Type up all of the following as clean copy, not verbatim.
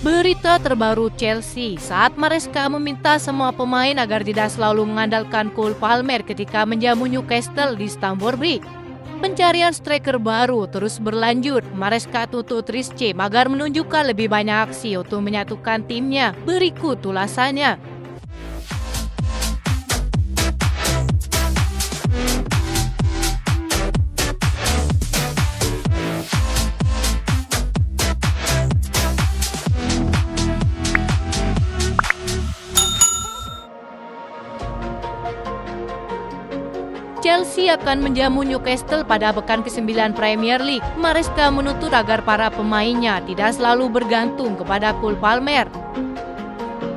Berita terbaru Chelsea saat Maresca meminta semua pemain agar tidak selalu mengandalkan Cole Palmer ketika menjamu Newcastle di Stamford Bridge. Pencarian striker baru terus berlanjut. Maresca tuntut Reece James agar menunjukkan lebih banyak aksi untuk menyatukan timnya. Berikut ulasannya. Chelsea akan menjamu Newcastle pada pekan ke-9 Premier League. Maresca menuntut agar para pemainnya tidak selalu bergantung kepada Cole Palmer.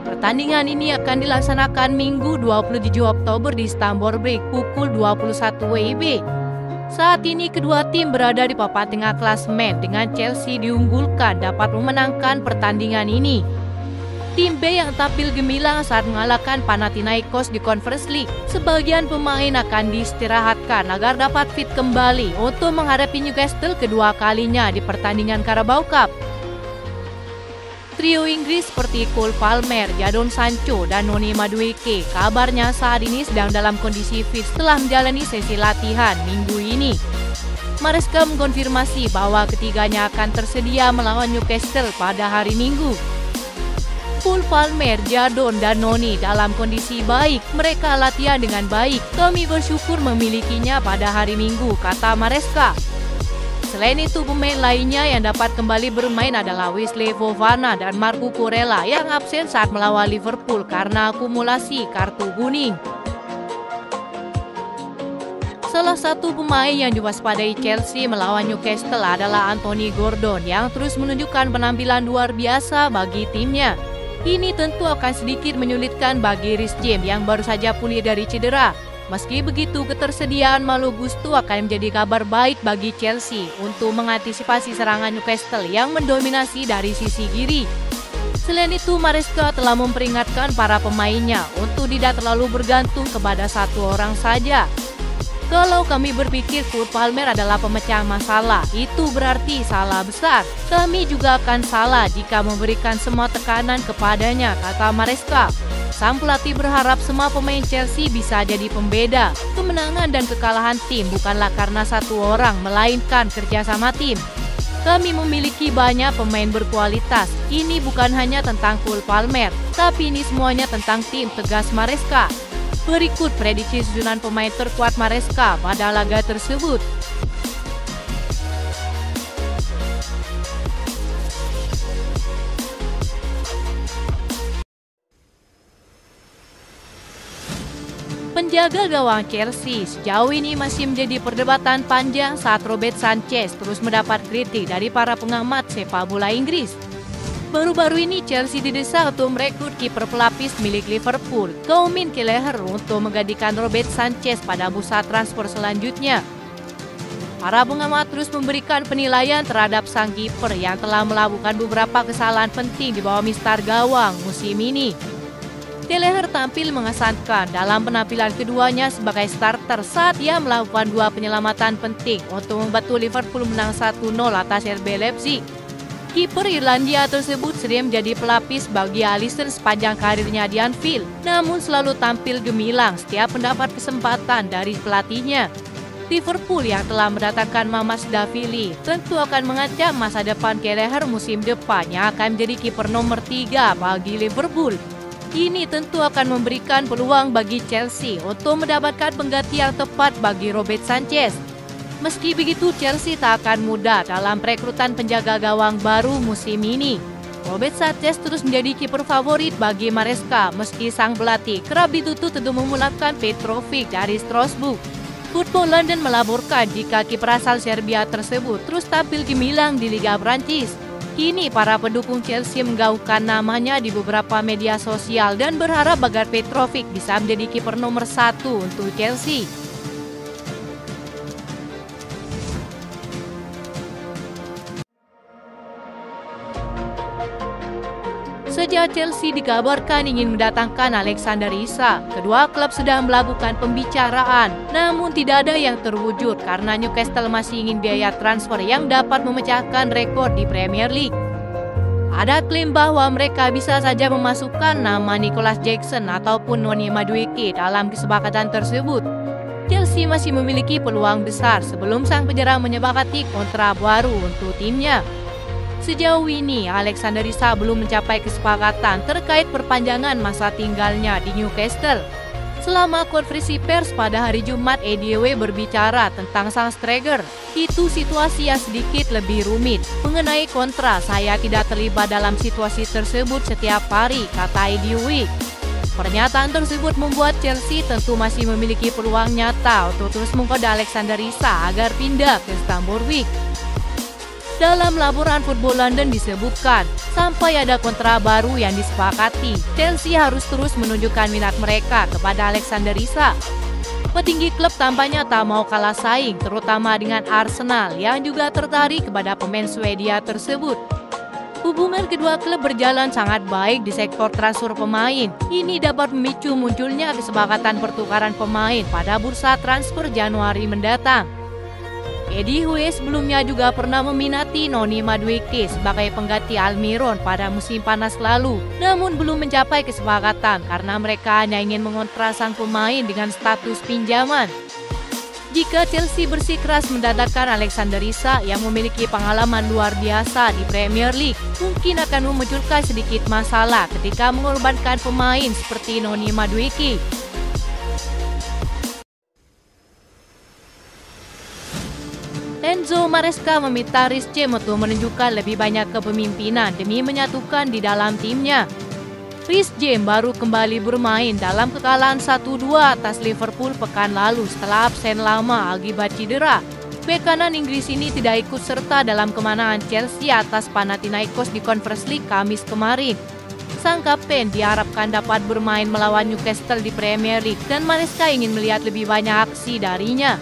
Pertandingan ini akan dilaksanakan Minggu 27 Oktober di Stamford Bridge pukul 21 WIB. Saat ini kedua tim berada di papan tengah klasemen dengan Chelsea diunggulkan dapat memenangkan pertandingan ini. Tim B yang tampil gemilang saat mengalahkan Panathinaikos di Conference League. Sebagian pemain akan diistirahatkan agar dapat fit kembali untuk menghadapi Newcastle kedua kalinya di pertandingan Carabao Cup. Trio Inggris seperti Cole Palmer, Jadon Sancho, dan Noni Madueke kabarnya saat ini sedang dalam kondisi fit setelah menjalani sesi latihan minggu ini. Maresca mengkonfirmasi bahwa ketiganya akan tersedia melawan Newcastle pada hari Minggu. Cole Palmer, Jadon, dan Noni dalam kondisi baik. Mereka latihan dengan baik. Kami bersyukur memilikinya pada hari Minggu, kata Maresca. Selain itu, pemain lainnya yang dapat kembali bermain adalah Wesley Fofana dan Marco Kurela yang absen saat melawan Liverpool karena akumulasi kartu kuning. Salah satu pemain yang diwaspadai Chelsea melawan Newcastle adalah Anthony Gordon yang terus menunjukkan penampilan luar biasa bagi timnya. Ini tentu akan sedikit menyulitkan bagi Reece James yang baru saja pulih dari cedera. Meski begitu, ketersediaan Malo Gusto akan menjadi kabar baik bagi Chelsea untuk mengantisipasi serangan Newcastle yang mendominasi dari sisi kiri. Selain itu, Maresca telah memperingatkan para pemainnya untuk tidak terlalu bergantung kepada satu orang saja. Kalau kami berpikir Cole Palmer adalah pemecah masalah, itu berarti salah besar. Kami juga akan salah jika memberikan semua tekanan kepadanya, kata Maresca. Sang pelatih berharap semua pemain Chelsea bisa jadi pembeda. Kemenangan dan kekalahan tim bukanlah karena satu orang, melainkan kerjasama tim. Kami memiliki banyak pemain berkualitas. Ini bukan hanya tentang Cole Palmer, tapi ini semuanya tentang tim, tegas Maresca. Berikut prediksi susunan pemain terkuat Maresca pada laga tersebut. Penjaga gawang Chelsea sejauh ini masih menjadi perdebatan panjang saat Robert Sanchez terus mendapat kritik dari para pengamat sepak bola Inggris. Baru-baru ini Chelsea didesak untuk merekrut kiper pelapis milik Liverpool, Kevin Kelleher, untuk menggantikan Robert Sanchez pada bursa transfer selanjutnya. Para pengamat terus memberikan penilaian terhadap sang kiper yang telah melakukan beberapa kesalahan penting di bawah mistar gawang musim ini. Kelleher tampil mengesankan dalam penampilan keduanya sebagai starter saat ia melakukan dua penyelamatan penting untuk membantu Liverpool menang 1-0 atas RB Leipzig. Kiper Irlandia tersebut sering menjadi pelapis bagi Alisson sepanjang karirnya di Anfield, namun selalu tampil gemilang setiap mendapat kesempatan dari pelatihnya. Liverpool yang telah mendatangkan Mamardashvili tentu akan mengancam masa depan Kelleher musim depan yang akan menjadi kiper nomor 3 bagi Liverpool. Ini tentu akan memberikan peluang bagi Chelsea untuk mendapatkan pengganti yang tepat bagi Robert Sanchez. Meski begitu, Chelsea tak akan mudah dalam perekrutan penjaga gawang baru musim ini. Robert Sanchez terus menjadi kiper favorit bagi Maresca meski sang pelatih kerap dituntut untuk memulangkan Petrovic dari Strasbourg. Football London melaporkan jika kiper asal Serbia tersebut terus tampil gemilang di Liga Prancis. Kini para pendukung Chelsea menggaungkan namanya di beberapa media sosial dan berharap agar Petrovic bisa menjadi kiper nomor 1 untuk Chelsea. Sejak Chelsea dikabarkan ingin mendatangkan Alexander Isak, kedua klub sedang melakukan pembicaraan, namun tidak ada yang terwujud karena Newcastle masih ingin biaya transfer yang dapat memecahkan rekor di Premier League. Ada klaim bahwa mereka bisa saja memasukkan nama Nicholas Jackson ataupun Noni Madueke dalam kesepakatan tersebut. Chelsea masih memiliki peluang besar sebelum sang penyerang menyepakati kontrak baru untuk timnya. Sejauh ini, Alexander Isak belum mencapai kesepakatan terkait perpanjangan masa tinggalnya di Newcastle. Selama konferensi pers pada hari Jumat, EDW berbicara tentang sang striker. Itu situasi yang sedikit lebih rumit. Mengenai kontrak, saya tidak terlibat dalam situasi tersebut setiap hari, kata EDW. Pernyataan tersebut membuat Chelsea tentu masih memiliki peluang nyata untuk terus menggoda Alexander Isak agar pindah ke Stamford Bridge. Dalam laporan Football London disebutkan, sampai ada kontrak baru yang disepakati, Chelsea harus terus menunjukkan minat mereka kepada Alexander Isak. Petinggi klub tampaknya tak mau kalah saing, terutama dengan Arsenal yang juga tertarik kepada pemain Swedia tersebut. Hubungan kedua klub berjalan sangat baik di sektor transfer pemain. Ini dapat memicu munculnya kesepakatan pertukaran pemain pada bursa transfer Januari mendatang. Eddie Howe sebelumnya juga pernah meminati Noni Madueke sebagai pengganti Almiron pada musim panas lalu, namun belum mencapai kesepakatan karena mereka hanya ingin mengontrak sang pemain dengan status pinjaman. Jika Chelsea bersikeras mendatangkan Alexander Isak yang memiliki pengalaman luar biasa di Premier League, mungkin akan memunculkan sedikit masalah ketika mengorbankan pemain seperti Noni Madueke. Enzo Maresca meminta Reece James untuk menunjukkan lebih banyak kepemimpinan demi menyatukan di dalam timnya. Reece James baru kembali bermain dalam kekalahan 1-2 atas Liverpool pekan lalu setelah absen lama akibat cedera. Bek kanan Inggris ini tidak ikut serta dalam kemenangan Chelsea atas Panathinaikos di Conference League Kamis kemarin. Sang kapten diharapkan dapat bermain melawan Newcastle di Premier League dan Maresca ingin melihat lebih banyak aksi darinya.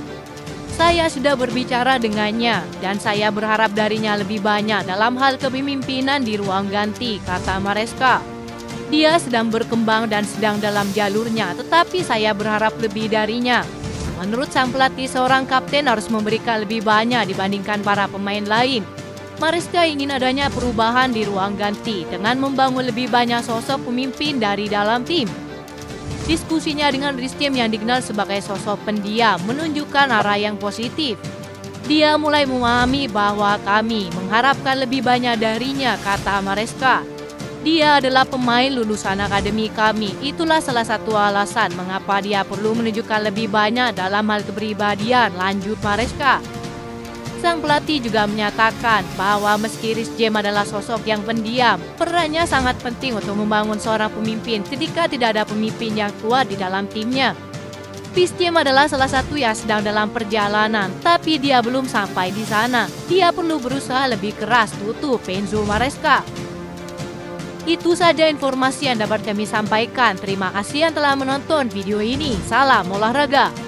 Saya sudah berbicara dengannya dan saya berharap darinya lebih banyak dalam hal kepemimpinan di ruang ganti, kata Maresca. Dia sedang berkembang dan sedang dalam jalurnya, tetapi saya berharap lebih darinya. Menurut sang pelatih, seorang kapten harus memberikan lebih banyak dibandingkan para pemain lain. Maresca ingin adanya perubahan di ruang ganti dengan membangun lebih banyak sosok pemimpin dari dalam tim. Diskusinya dengan Reece James yang dikenal sebagai sosok pendiam menunjukkan arah yang positif. Dia mulai memahami bahwa kami mengharapkan lebih banyak darinya, kata Maresca. Dia adalah pemain lulusan akademi kami. Itulah salah satu alasan mengapa dia perlu menunjukkan lebih banyak dalam hal kepribadian, lanjut Maresca. Sang pelatih juga menyatakan bahwa meski Reece James adalah sosok yang pendiam, perannya sangat penting untuk membangun seorang pemimpin ketika tidak ada pemimpin yang kuat di dalam timnya. Reece James adalah salah satu yang sedang dalam perjalanan, tapi dia belum sampai di sana. Dia perlu berusaha lebih keras, tutup Enzo Maresca. Itu saja informasi yang dapat kami sampaikan. Terima kasih yang telah menonton video ini. Salam olahraga.